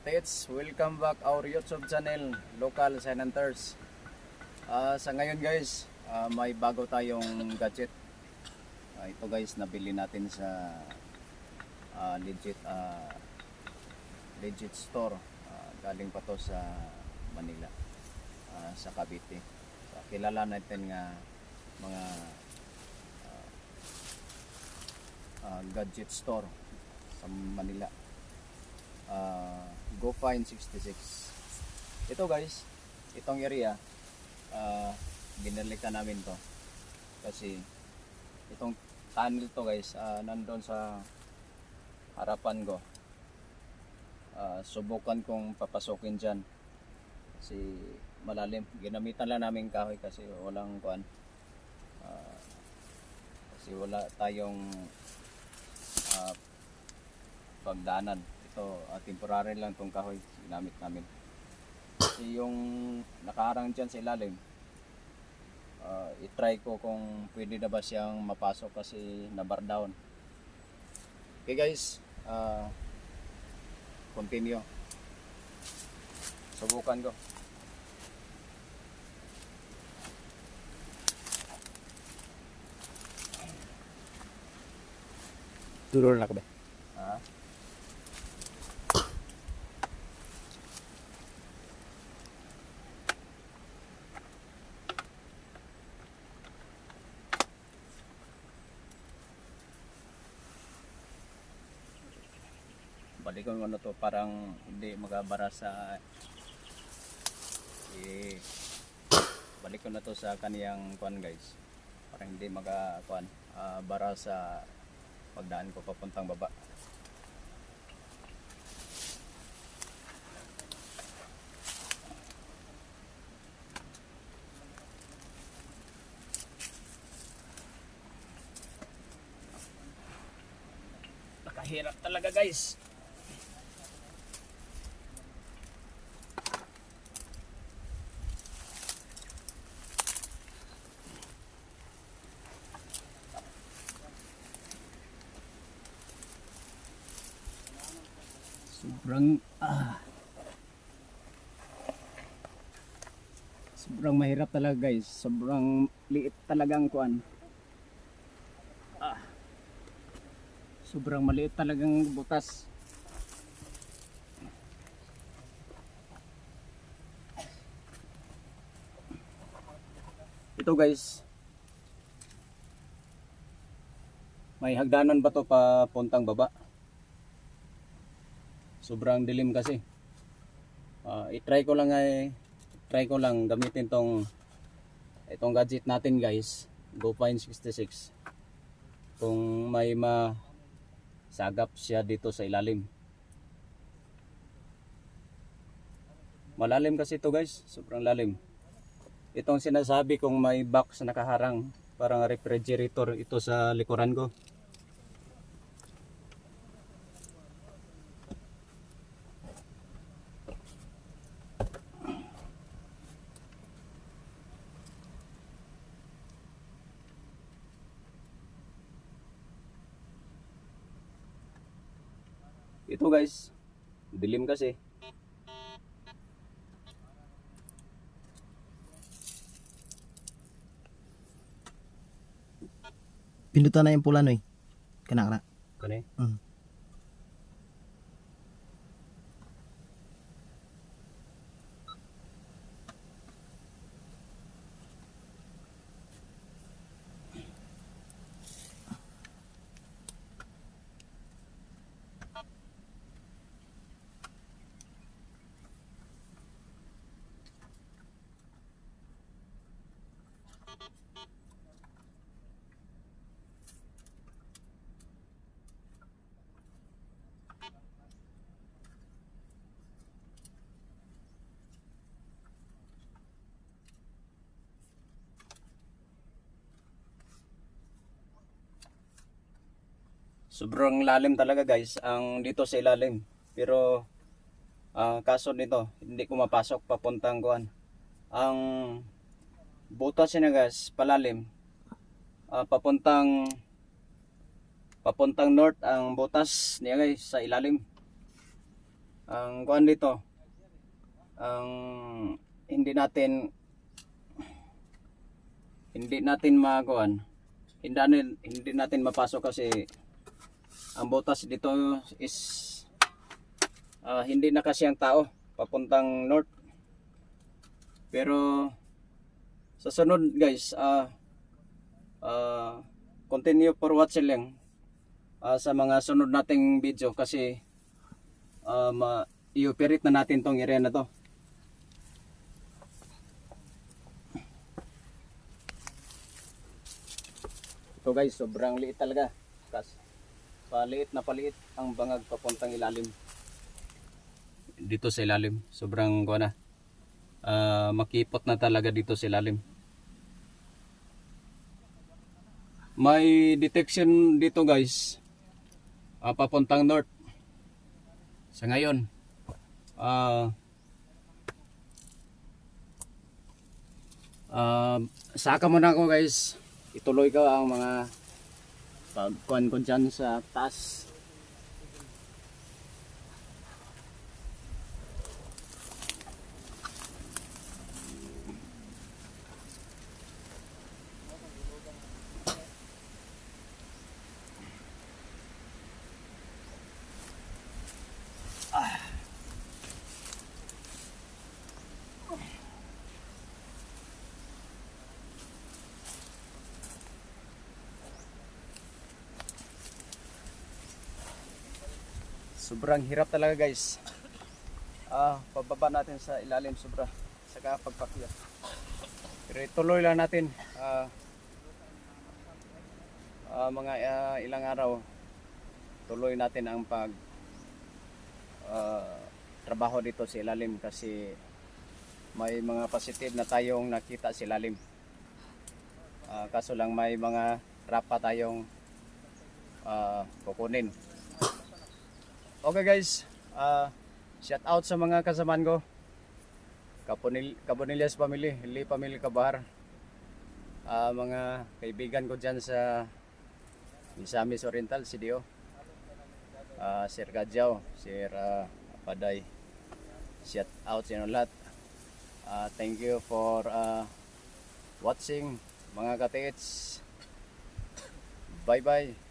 Tits, welcome back our YouTube channel, Local Sign Hunters. Sa ngayon guys, may bago tayong gadget. Ito guys, nabili natin sa legit store. Galing pa to sa Manila, sa Cavite. Kilala natin nga mga gadget store sa Manila. Go Find 66. Ito guys, itong area, binalikan namin to kasi itong tunnel to guys, nandun sa harapan ko. Subukan kong papasokin dyan kasi malalim. Ginamitan lang namin kahoy kasi walang kuan, kasi wala tayong pagdaanan. Ito, temporary lang tong kahoy ginamit namin. Kasi yung nakaharang dyan sa ilalim, i-try ko kung pwede na ba siyang mapasok kasi na-bar down. Okay guys, continue. Subukan ko. Turun na ka ba? Balikan ko na to, parang hindi magabara sa balik ko na to sa kaniyang kuan guys, parang hindi magakuan bara sa pagdaan ko papuntang baba. Nakahirap talaga guys. Sobrang mahirap talaga guys. Sobrang liit talagang kuan. Sobrang maliit talagang butas. Ito guys, may hagdanan ba to papuntang baba? Sobrang dilim kasi. I-try ko lang gamitin itong gadget natin guys, Go Find 66. Kung may masagap siya dito sa ilalim. Malalim kasi ito guys, sobrang lalim. Itong sinasabi kong may box na nakaharang, parang refrigerator ito sa likuran ko. Ito guys, dilim kasi. Pindutan na yung pula no eh. Kana. Kani? Sobrang lalim talaga guys ang dito sa ilalim. Pero kaso nito, hindi ko mapasok papuntang kuan. Ang butas niya guys, palalim. Papuntang north ang butas niya guys sa ilalim. ang kuan dito, ang hindi natin makuan, hindi natin mapasok kasi ang butas dito is hindi na kasi ang tao papuntang north. Pero sa sunod guys, continue for watching lang sa mga sunod nating video kasi i-operate na natin tong area na to. Ito guys, sobrang liit talaga. Paliit na paliit ang bangag papuntang ilalim. Dito sa ilalim, sobrang kuha na. Makipot na talaga dito sa ilalim. May detection dito guys, papuntang north. Sa ngayon, saka muna ako guys. Ituloy ko ang mga pagkuhan ko dyan sa taas. Sobrang hirap talaga guys. Pababa natin sa ilalim sobra. Saka pagpakyat. Pero ituloy lang natin. Mga ilang araw. Tuloy natin ang trabaho dito sa ilalim kasi may mga positive na tayong nakita sa ilalim. Kaso lang may mga trapa tayong kukunin. Okay guys, shout out sa mga kasamaan ko. Cabonillas family, Hili family Kabahar. Mga kaibigan ko dyan sa Misamis Oriental, CDO. Sir Gadjaw, Sir Paday. Shout out sa inyo lahat. Thank you for watching mga katiits. Bye bye.